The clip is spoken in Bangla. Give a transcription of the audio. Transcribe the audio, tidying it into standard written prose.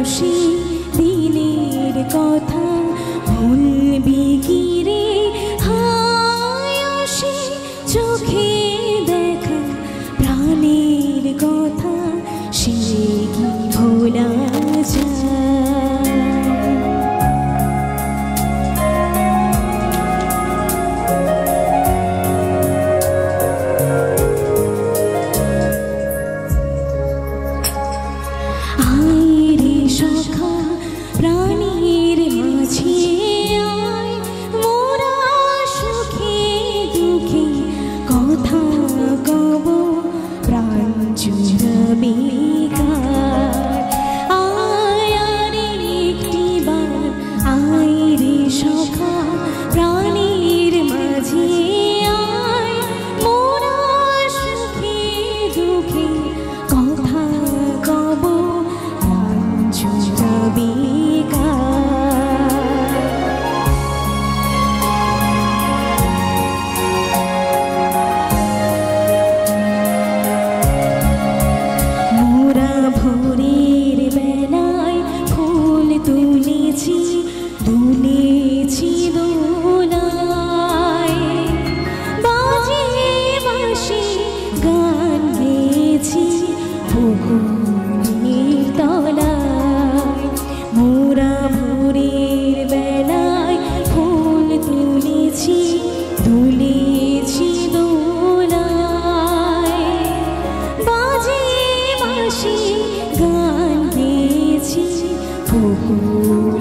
সে দিনের কথা ভুলবি কি রে হায় সে চোখে দেখা প্রাণের কথা সে কি ভোলা যায় প্রাণীর মাঝে আয় মোরা সুখে দুঃখে কথা কব প্রাণ জুড়াবে আয় আর একটি বার আয় রে সখা প্রাণীর মাঝে আয় মোরা সুখে দুঃখে কথা কব প্রাণ জুড়াবে ভোরের বেলায় ফুল তুলেছি তুলেছি দোলায় বাজে বাঁশি গান গেয়েছি পুকুরের তলায় মোরা ভোরের বেলায় ফুল তুলেছি তুলেছি দোলায় বাজে বাঁশি গান গেয়েছি পুকুর